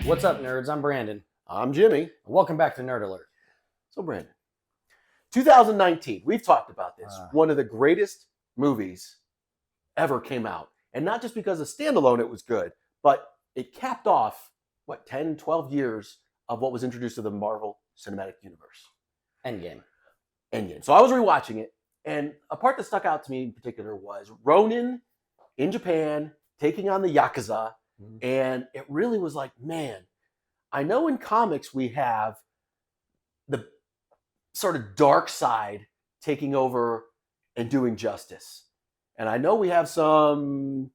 What's up, nerds? I'm Brandon. I'm Jimmy. Welcome back to Nerd Alert. So, Brandon, 2019, we've talked about this. One of the greatest movies ever came out. And not just because of standalone it was good, but it capped off, 10, 12 years of what was introduced to the Marvel Cinematic Universe. Endgame. So I was rewatching it, and a part that stuck out to me in particular was Ronin in Japan taking on the Yakuza. And it really was like, man, I know in comics we have the sort of dark side taking over and doing justice. And I know we have some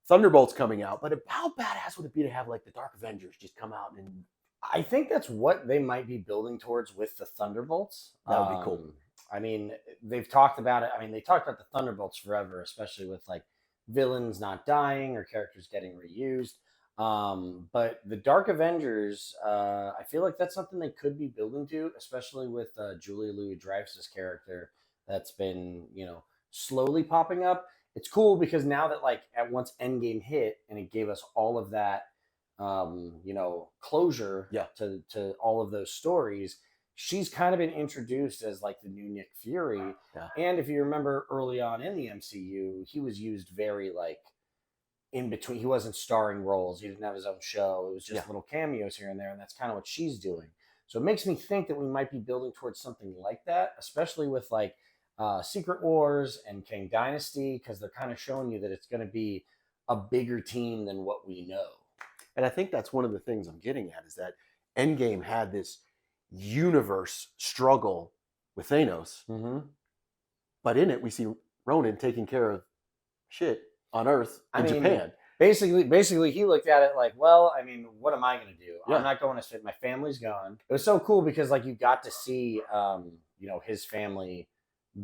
Thunderbolts coming out, but how badass would it be to have like the Dark Avengers just come out? And I think that's what they might be building towards with the Thunderbolts. That would be cool. I mean, they've talked about it. I mean, they talked about the Thunderbolts forever, especially with like villains not dying or characters getting reused. But the Dark Avengers, I feel like that's something they could be building to, especially with Julia Louis-Dreyfus's character that's been, slowly popping up. It's cool because now that like at once Endgame hit and it gave us all of that, closure to all of those stories, she's kind of been introduced as like the new Nick Fury. Yeah. And if you remember early on in the MCU, he was used very like in between. He wasn't starring roles. He didn't have his own show. It was just little cameos here and there. And that's kind of what she's doing. So it makes me think that we might be building towards something like that, especially with like Secret Wars and Kang Dynasty, because they're kind of showing you that it's going to be a bigger team than what we know. And I think that's one of the things I'm getting at is that Endgame had this universe struggle with Thanos. But in it, we see Ronin taking care of shit on Earth in Japan. Basically, he looked at it like, well, I mean, what am I going to do? I'm not going to sit. My family's gone. It was so cool because like you got to see, his family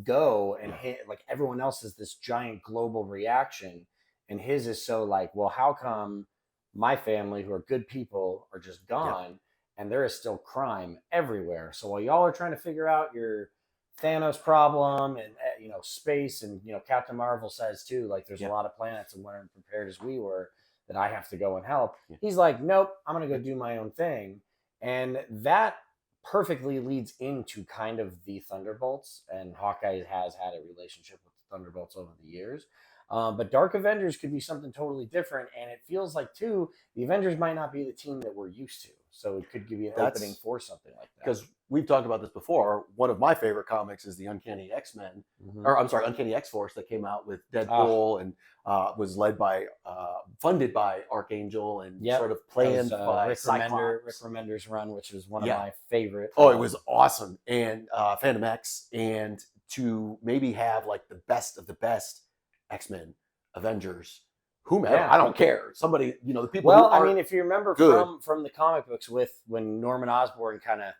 go and hit, like everyone else is this giant global reaction. And his is so like, well, how come my family, who are good people, are just gone and there is still crime everywhere? So while y'all are trying to figure out your Thanos problem and space, and Captain Marvel says too, like there's a lot of planets and weren't prepared as we were, that I have to go and help. He's like, nope, I'm gonna go do my own thing. And that perfectly leads into kind of the Thunderbolts, and Hawkeye has had a relationship with the Thunderbolts over the years. But Dark Avengers could be something totally different, and it feels like too the Avengers might not be the team that we're used to, so it could give you an opening for something like that. Because we've talked about this before. One of my favorite comics is the Uncanny X-Men, or I'm sorry, Uncanny X-Force, that came out with Deadpool and was funded by Archangel and sort of planned by Rick Remender's run, which was one of my favorite. Oh, it was awesome, and Phantom X, and to maybe have like the best of the best X-Men, Avengers, whomever, I don't care. Somebody, the people. Well, I mean, if you remember from the comic books, with when Norman Osborn kind of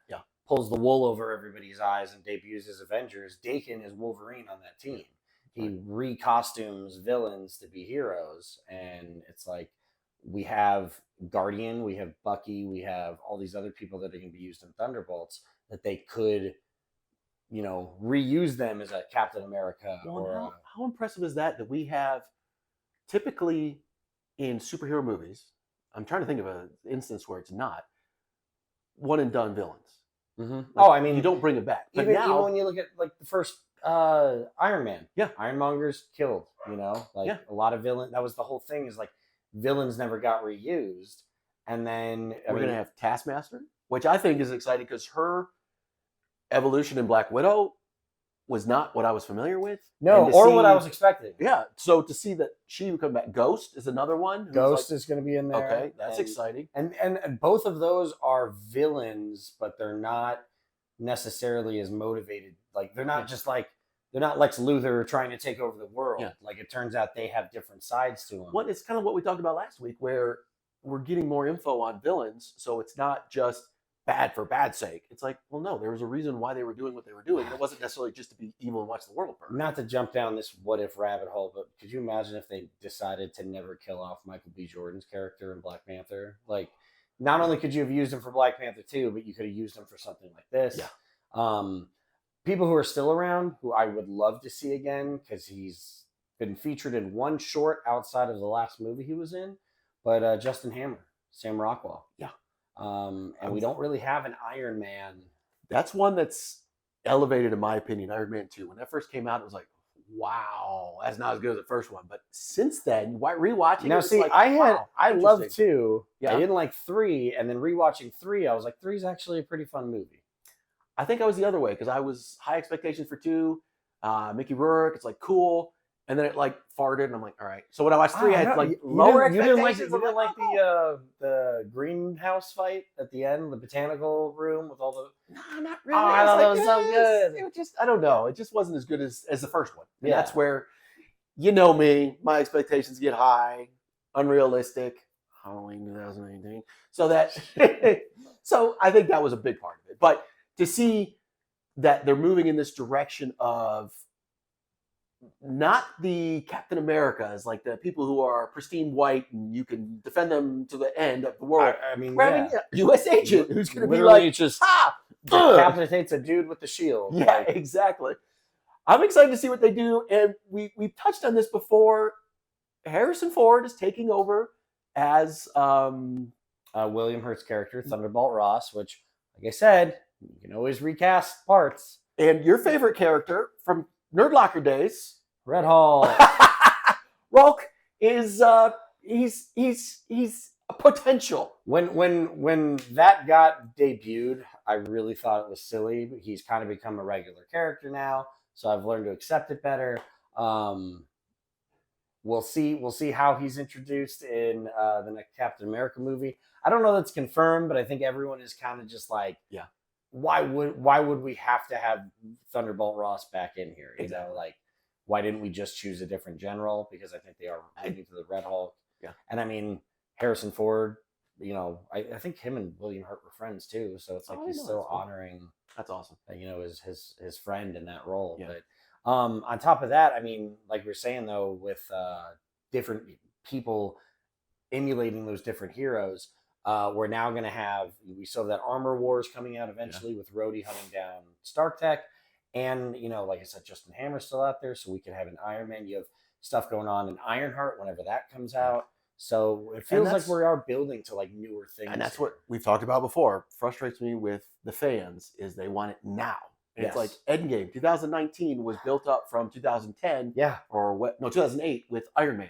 pulls the wool over everybody's eyes and debuts as Avengers, Dakin is Wolverine on that team. He recostumes villains to be heroes, and it's like we have Guardian, we have Bucky, we have all these other people that are going to be used in Thunderbolts that they could, reuse them as a Captain America. Well, how impressive is that we have typically in superhero movies, I'm trying to think of an instance where it's not one and done villains. Like, you don't bring it back. But even when you look at like the first Iron Man, Ironmonger's killed. A lot of villains. That was the whole thing. Is like villains never got reused, and then we're gonna have Taskmaster, which I think is exciting because her evolution in Black Widow was not what I was familiar with. No, or what I was expecting. Yeah, so to see that she would come back. Ghost is another one. Ghost is going to be in there. Okay, that's exciting. And both of those are villains, but they're not necessarily as motivated. Like they're not just like they're not Lex Luthor trying to take over the world. Yeah. Like it turns out they have different sides to them. It's kind of what we talked about last week, where we're getting more info on villains, so it's not just bad for bad's sake. It's like, well, no, there was a reason why they were doing what they were doing. It wasn't necessarily just to be evil and watch the world burn. Not to jump down this what if rabbit hole, but could you imagine if they decided to never kill off Michael B. Jordan's character in Black Panther? Like, not only could you have used him for Black Panther 2, but you could have used him for something like this. Yeah. People who are still around, who I would love to see again, because he's been featured in one short outside of the last movie he was in, but Justin Hammer, Sam Rockwell. Yeah. And we don't really have an Iron Man. That's one that's elevated in my opinion. Iron Man 2. When that first came out, it was like, wow, that's not as good as the first one. But since then, rewatching Now, it, see, like, I love 2. Yeah. I didn't like 3, and then rewatching 3, I was like, 3 is actually a pretty fun movie. I think I was the other way because I was high expectations for 2. Mickey Rourke, it's like cool, and then it like farted, and I'm like, all right. So when I watched 3, I had like lower expectations. You didn't like the greenhouse fight at the end, the botanical room with all the. No, not really. Oh, I thought that was so good. It was just, I don't know. It just wasn't as good as the first one. And Yeah. that's where, you know me, my expectations get high, unrealistic. Halloween 2018. So so I think that was a big part of it. But to see that they're moving in this direction of not the Captain Americas, like the people who are pristine white and you can defend them to the end of the world. I mean, grabbing a U.S. agent who's going to be literally like, just decapitates a dude with the shield. Yeah, exactly. I'm excited to see what they do, and we've touched on this before. Harrison Ford is taking over as William Hurt's character, Thunderbolt Ross, which, like I said, you can always recast parts. And your favorite character from Nerd Locker days, Red Hall. Rolk is he's a potential. When that got debuted, I really thought it was silly. But he's kind of become a regular character now, so I've learned to accept it better. We'll see how he's introduced in the next Captain America movie. I don't know that's confirmed, but I think everyone is kind of just like, yeah. Why would we have to have Thunderbolt Ross back in here? You know, like, why didn't we just choose a different general? Because I think they are moving to the Red Hulk. Yeah. And I mean, Harrison Ford, you know, I think him and William Hurt were friends too. So it's like he's still honoring. That's awesome. You know, his friend in that role. Yeah. But on top of that, I mean, like we were saying though, with different people emulating those different heroes. We're now going to have, we still have that Armor Wars coming out eventually with Rhodey hunting down Stark Tech. And, you know, like I said, Justin Hammer's still out there, so we can have an Iron Man. You have stuff going on in Ironheart whenever that comes out. So it feels like we are building to like newer things. And that's what we've talked about before. Frustrates me with the fans is they want it now. And it's like Endgame 2019 was built up from 2010. Yeah. Or what? No, 2008 with Iron Man.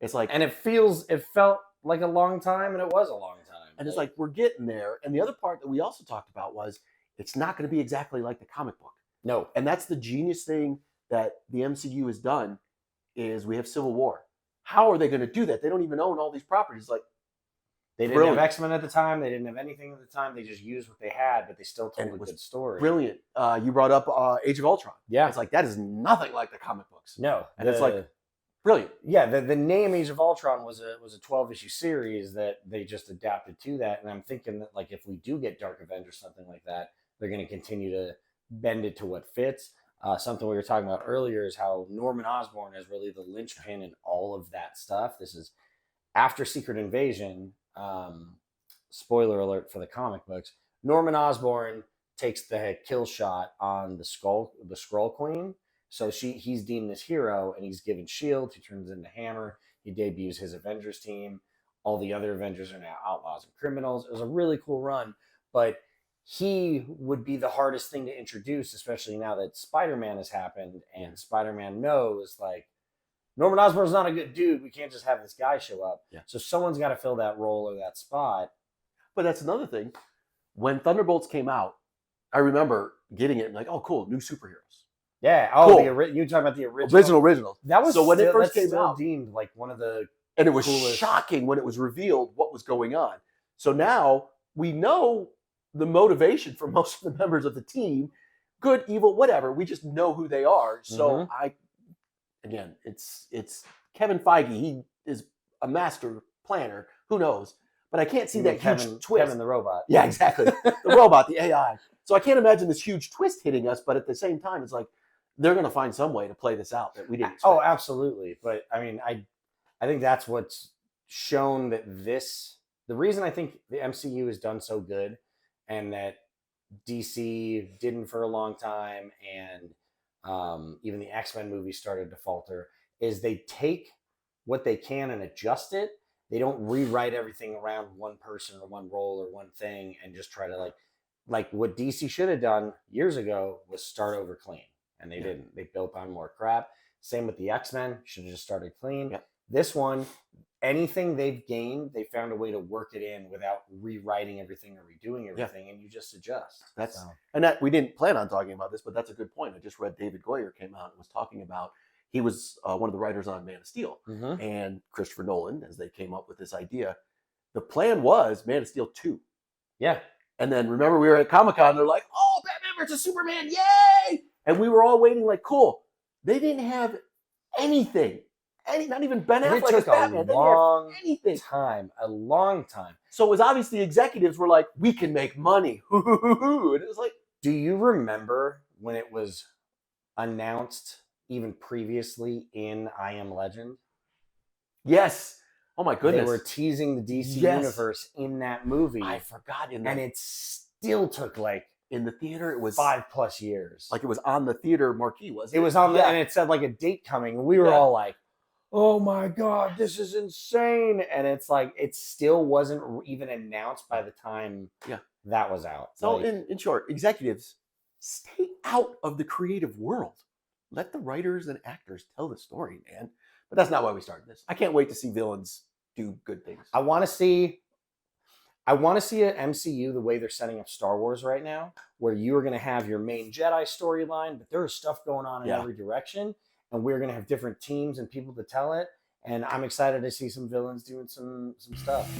It's like, and it felt like a long time, and it was a long time. And it's like, we're getting there. And the other part that we also talked about was it's not going to be exactly like the comic book. No. And that's the genius thing that the MCU has done is we have Civil War. How are they going to do that? They don't even own all these properties. Like, they didn't have X-Men at the time. They didn't have anything at the time. They just used what they had, but they still told a good story. Brilliant. You brought up Age of Ultron. Yeah. It's like, that is nothing like the comic books. No. And it's like, brilliant. Yeah, the name Age of Ultron was a 12-issue series that they just adapted to that. And I'm thinking that, like, if we do get Dark Avengers, something like that, they're going to continue to bend it to what fits. Something we were talking about earlier is how Norman Osborn is really the linchpin in all of that stuff. This is after Secret Invasion. Spoiler alert for the comic books. Norman Osborn takes the kill shot on the Skrull Queen. So he's deemed this hero, and he's given shield. He turns into Hammer. He debuts his Avengers team. All the other Avengers are now outlaws and criminals. It was a really cool run, but he would be the hardest thing to introduce, especially now that Spider-Man has happened, and Spider-Man knows, like, Norman Osborn's not a good dude. We can't just have this guy show up. Yeah. So someone's got to fill that role or that spot. But that's another thing. When Thunderbolts came out, I remember getting it and like, oh, cool, new superheroes. Yeah. Oh, cool. You're talking about the original. That was so when it first came still out, deemed like one of the and it was coolest. Shocking when it was revealed what was going on. So now we know the motivation for most of the members of the team, good, evil, whatever. We just know who they are. So again, it's Kevin Feige. He is a master planner. Who knows? But I can't see that huge twist. Kevin the robot. Yeah, exactly. The robot, the AI. So I can't imagine this huge twist hitting us. But at the same time, it's like they're going to find some way to play this out that we didn't expect. Oh, absolutely. But I mean, I think that's what's shown that the reason I think the MCU has done so good and that DC didn't for a long time, and even the X-Men movies started to falter, is they take what they can and adjust it, they don't rewrite everything around one person or one role or one thing and just try to like what DC should have done years ago was start over clean, and they didn't. They built on more crap. Same with the X-Men, should have just started clean. Yeah. This one, anything they've gained, they found a way to work it in without rewriting everything or redoing everything, and you just adjust. And that we didn't plan on talking about this, but that's a good point. I just read David Goyer came out and was talking about, he was one of the writers on Man of Steel, and Christopher Nolan, as they came up with this idea, the plan was Man of Steel 2. Yeah. And then remember we were at Comic-Con, they're like, oh, Batman versus Superman, yay! And we were all waiting like, cool. They didn't have anything. Not even Ben Affleck as Batman. A long time. So it was obvious the executives were like, we can make money. And it was like, do you remember when it was announced even previously in I Am Legend? Yes. Oh my goodness. They were teasing the DC universe in that movie. I forgot. And it still took like, in the theater, it was 5+ years. Like it was on the theater marquee, wasn't it? It was on and it said like a date coming. And we were all like, oh my God, this is insane. And it's like, it still wasn't even announced by the time that was out. So in short, executives, stay out of the creative world. Let the writers and actors tell the story, man. But that's not why we started this. I can't wait to see villains do good things. I want to see an MCU the way they're setting up Star Wars right now, where you are going to have your main Jedi storyline, but there is stuff going on in every direction, and we're going to have different teams and people to tell it. And I'm excited to see some villains doing some stuff.